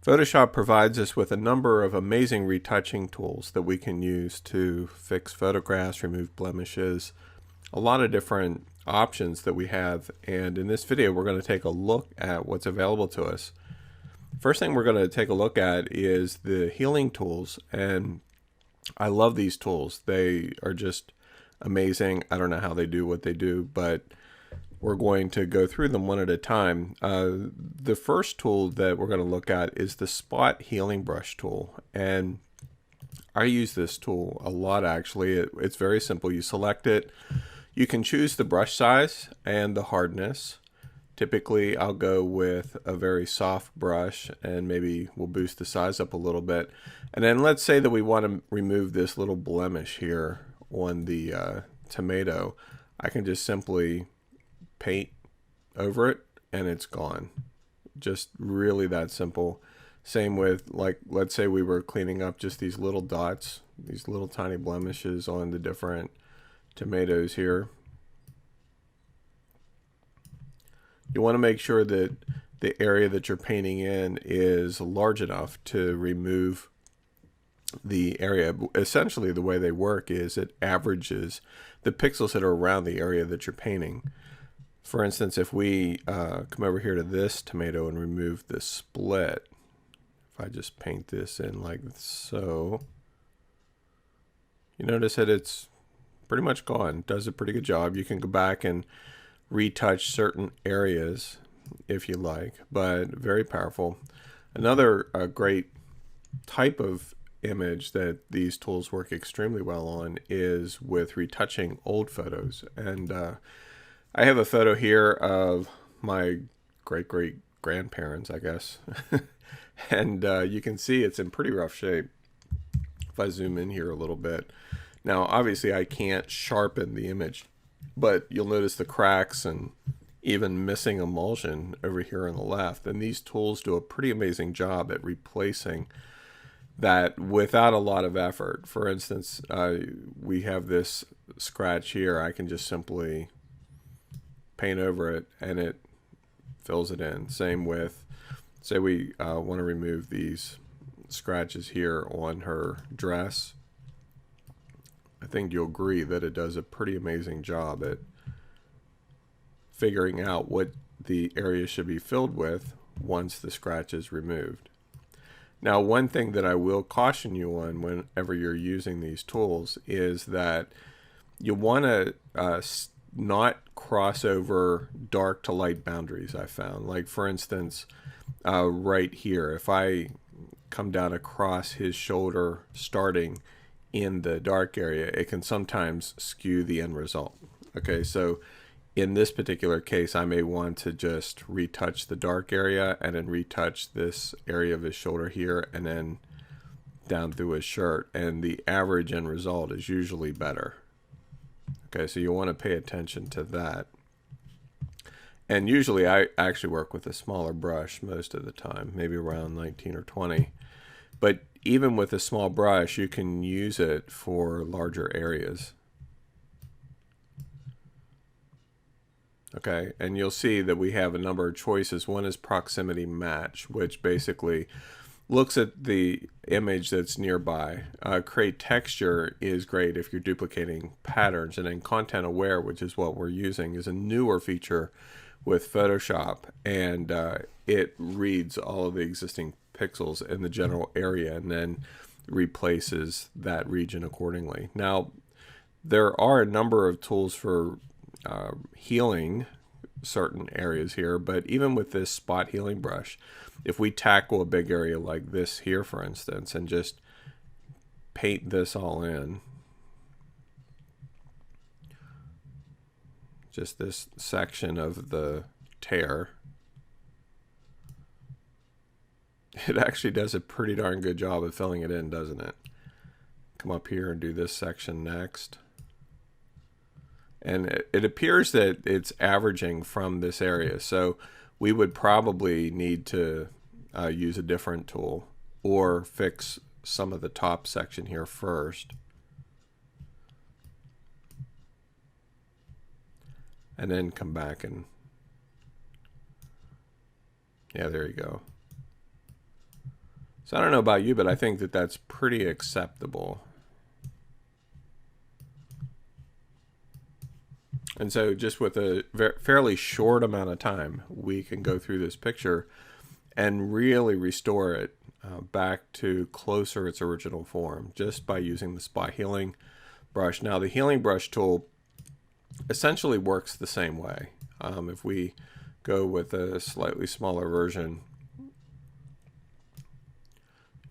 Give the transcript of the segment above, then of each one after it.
Photoshop provides us with a number of amazing retouching tools that we can use to fix photographs, remove blemishes, a lot of different options that we have. And in this video, we're going to take a look at what's available to us. First thing we're going to take a look at is the healing tools. And I love these tools. They are just amazing. I don't know how they do what they do, but we're going to go through them one at a time. The first tool that we're going to look at is the Spot Healing Brush tool. And I use this tool a lot, actually. It's very simple. You select it. You can choose the brush size and the hardness. Typically, I'll go with a very soft brush, and maybe we'll boost the size up a little bit. And then let's say that we want to remove this little blemish here on the tomato. I can just simply paint over it and it's gone. Just really that simple. Same with, like, let's say we were cleaning up just these little dots, these little tiny blemishes on the different tomatoes here. You want to make sure that the area that you're painting in is large enough to remove the area. Essentially, the way they work is it averages the pixels that are around the area that you're painting. For instance, if we come over here to this tomato and remove the split, if I just paint this in like so, you notice that it's pretty much gone. Does a pretty good job. You can go back and retouch certain areas if you like, but very powerful. Another great type of image that these tools work extremely well on is with retouching old photos. And I have a photo here of my great grandparents, I guess. And you can see it's in pretty rough shape. If I zoom in here a little bit. Now, obviously, I can't sharpen the image, but you'll notice the cracks and even missing emulsion over here on the left. And these tools do a pretty amazing job at replacing that without a lot of effort. For instance, we have this scratch here. I can just simply paint over it and it fills it in. Same with, say we want to remove these scratches here on her dress. I think you'll agree that it does a pretty amazing job at figuring out what the area should be filled with once the scratch is removed. Now, one thing that I will caution you on whenever you're using these tools is that you want to not cross over dark to light boundaries, I found. Like, for instance, right here, if I come down across his shoulder starting in the dark area, it can sometimes skew the end result. Okay, so in this particular case, I may want to just retouch the dark area and then retouch this area of his shoulder here and then down through his shirt, and the average end result is usually better. Okay, so you want to pay attention to that. And usually I actually work with a smaller brush most of the time, maybe around 19 or 20. But even with a small brush, you can use it for larger areas. Okay, and you'll see that we have a number of choices. One is proximity match, which basically looks at the image that's nearby. Create texture is great if you're duplicating patterns. And then content aware, which is what we're using, is a newer feature with Photoshop. And it reads all of the existing pixels in the general area and then replaces that region accordingly. Now, there are a number of tools for healing certain areas here, but even with this spot healing brush, if we tackle a big area like this here, for instance, and just paint this all in, just this section of the tear, it actually does a pretty darn good job of filling it in, doesn't it? Come up here and do this section next. And it appears that it's averaging from this area. So we would probably need to use a different tool or fix some of the top section here first. And then come back and, yeah, there you go. So I don't know about you, but I think that that's pretty acceptable. And so just with a fairly short amount of time, we can go through this picture and really restore it back to closer its original form just by using the spot healing brush. Now the healing brush tool essentially works the same way. If we go with a slightly smaller version,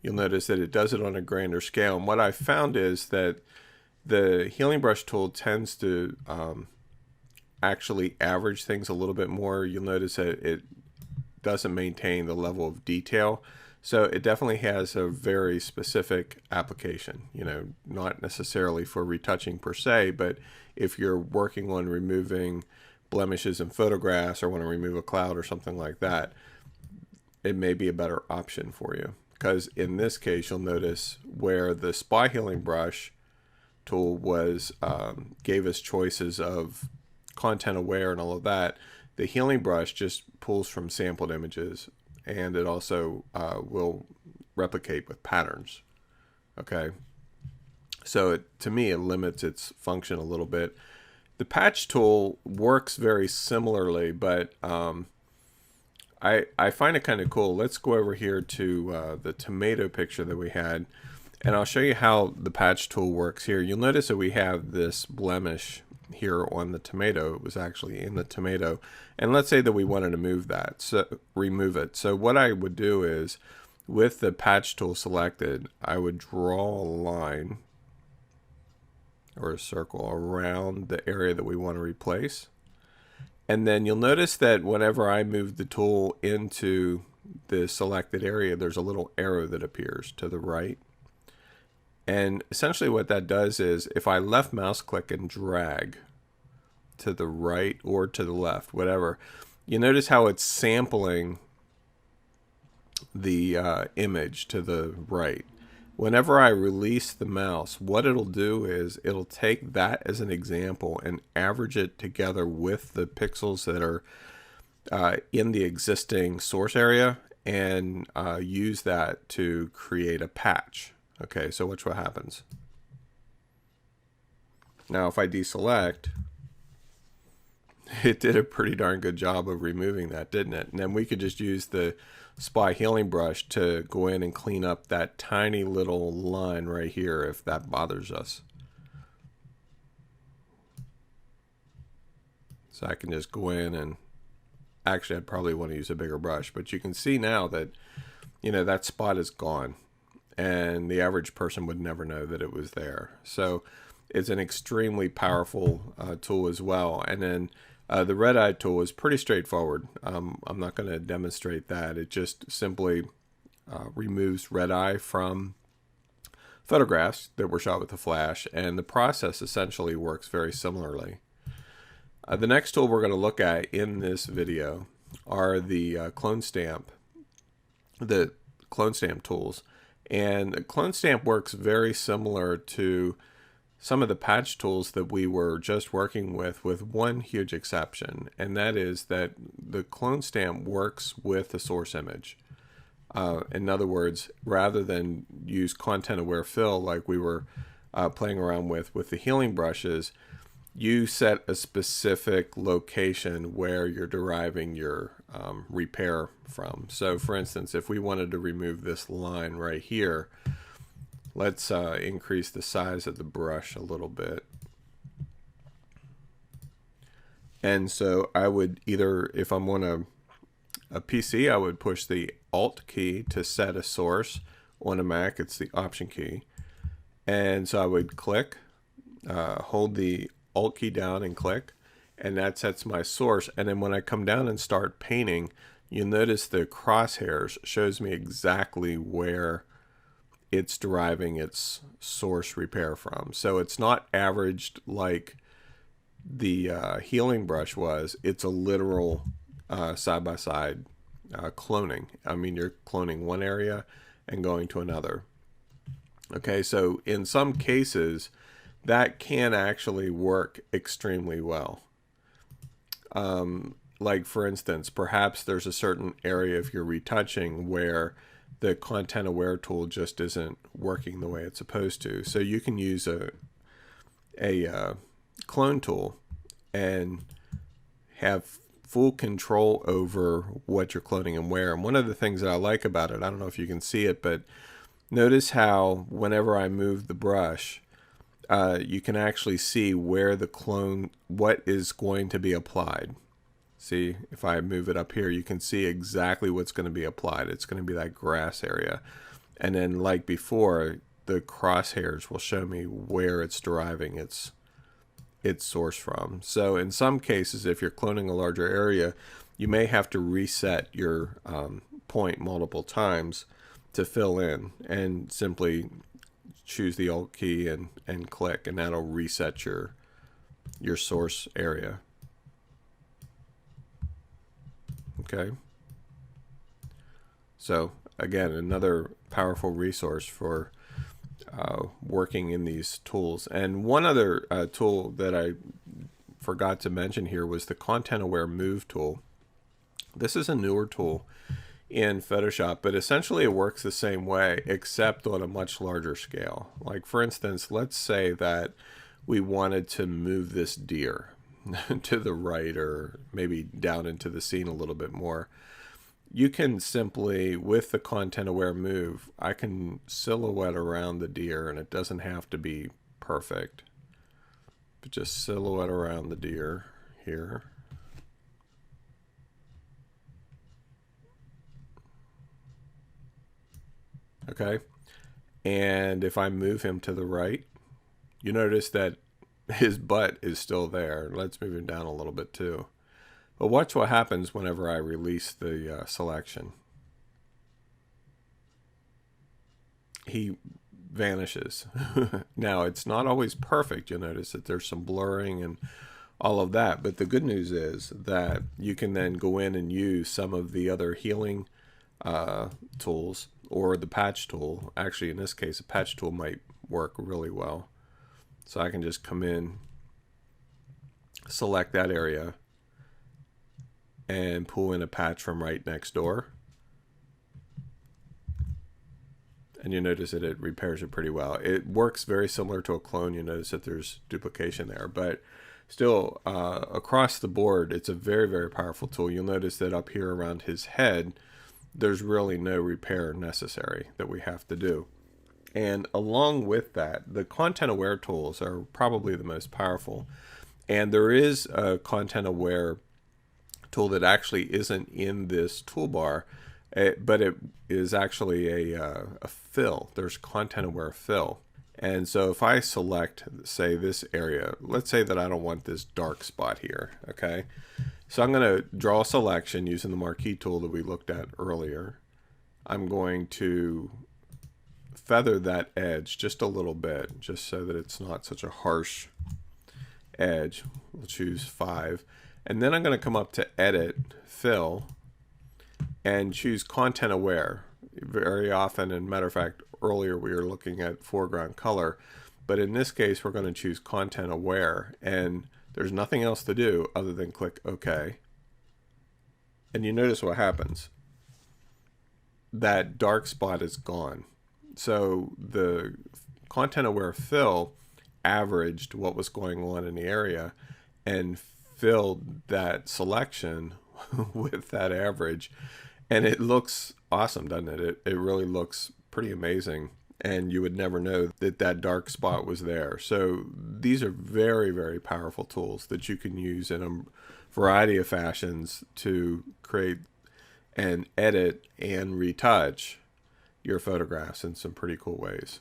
you'll notice that it does it on a grander scale. And what I found is that the healing brush tool tends to actually average things a little bit more. You'll notice that it doesn't maintain the level of detail. So it definitely has a very specific application, you know, not necessarily for retouching per se, but if you're working on removing blemishes in photographs or want to remove a cloud or something like that, it may be a better option for you. Because in this case, you'll notice where the spot healing brush tool was gave us choices of content aware and all of that, the healing brush just pulls from sampled images, and it also will replicate with patterns. Okay, so to me it limits its function a little bit. The patch tool works very similarly, but I find it kind of cool. Let's go over here to the tomato picture that we had, and I'll show you how the patch tool works here. You'll notice that we have this blemish here on the tomato. It was actually in the tomato, and let's say that we wanted to move that, so remove it. So what I would do is, with the patch tool selected, I would draw a line or a circle around the area that we want to replace. And then you'll notice that whenever I move the tool into the selected area, there's a little arrow that appears to the right. And essentially what that does is, if I left mouse click and drag to the right or to the left, whatever, you notice how it's sampling the image to the right. Whenever I release the mouse, what it'll do is it'll take that as an example and average it together with the pixels that are in the existing source area, and use that to create a patch. Okay, so watch what happens. Now if I deselect, it did a pretty darn good job of removing that, didn't it? And then we could just use the spot healing brush to go in and clean up that tiny little line right here if that bothers us. So I can just go in and, actually I'd probably want to use a bigger brush, but you can see now that, you know, that spot is gone, and the average person would never know that it was there. So it's an extremely powerful tool as well. And then the red eye tool is pretty straightforward. I'm not going to demonstrate that. It just simply removes red eye from photographs that were shot with a flash, and the process essentially works very similarly. The next tool we're going to look at in this video are the clone stamp tools. And clone stamp works very similar to some of the patch tools that we were just working with one huge exception, and that is that the clone stamp works with the source image. In other words, rather than use content aware fill like we were playing around with the healing brushes, you set a specific location where you're deriving your repair from. So for instance, if we wanted to remove this line right here, let's increase the size of the brush a little bit. And so I would either, if I'm on a PC, I would push the Alt key to set a source. On a Mac, it's the Option key. And so I would click, hold the Alt key down and click, and that sets my source. And then when I come down and start painting, you'll notice the crosshairs shows me exactly where it's deriving its source repair from. So it's not averaged like the healing brush was. It's a literal side-by-side cloning. I mean, you're cloning one area and going to another. Okay, so in some cases, that can actually work extremely well. Like for instance, perhaps there's a certain area if you're retouching where the content aware tool just isn't working the way it's supposed to. So you can use a clone tool and have full control over what you're cloning and where. And one of the things that I like about it, I don't know if you can see it, but notice how whenever I move the brush, you can actually see where the clone, what is going to be applied. See, if I move it up here, you can see exactly what's going to be applied. It's going to be that grass area. And then like before, the crosshairs will show me where it's deriving its source from. So in some cases, if you're cloning a larger area, you may have to reset your point multiple times to fill in, and simply choose the Alt key and click, and that'll reset your source area. Okay. So again, another powerful resource for working in these tools. And one other tool that I forgot to mention here was the Content Aware Move tool. This is a newer tool in Photoshop, but essentially it works the same way, except on a much larger scale. Like for instance, let's say that we wanted to move this deer to the right, or maybe down into the scene a little bit more. You can simply, with the Content Aware Move, I can silhouette around the deer, and it doesn't have to be perfect, but just silhouette around the deer here. Okay. And if I move him to the right, you notice that his butt is still there. Let's move him down a little bit too. But watch what happens whenever I release the selection. He vanishes. Now, it's not always perfect. You'll notice that there's some blurring and all of that. But the good news is that you can then go in and use some of the other healing tools, or the patch tool. Actually, in this case, a patch tool might work really well. So I can just come in, select that area, and pull in a patch from right next door. And you notice that it repairs it pretty well. It works very similar to a clone. You notice that there's duplication there, but still across the board, it's a very, very powerful tool. You'll notice that up here around his head, there's really no repair necessary that we have to do. And along with that, the Content Aware tools are probably the most powerful. And there is a Content Aware tool that actually isn't in this toolbar, but it is actually a fill. There's Content Aware Fill. And so if I select, say, this area, let's say that I don't want this dark spot here, okay? So I'm going to draw a selection using the marquee tool that we looked at earlier. I'm going to feather that edge just a little bit, just so that it's not such a harsh edge. We'll choose 5. And then I'm going to come up to Edit, Fill, and choose Content Aware. Very often, and matter of fact, earlier we were looking at foreground color, but in this case we're going to choose Content Aware, and there's nothing else to do other than click OK. And you notice what happens. That dark spot is gone. So the Content Aware Fill averaged what was going on in the area and filled that selection with that average. And it looks awesome, doesn't it? It really looks pretty amazing. And you would never know that that dark spot was there. So these are very, very powerful tools that you can use in a variety of fashions to create and edit and retouch your photographs in some pretty cool ways.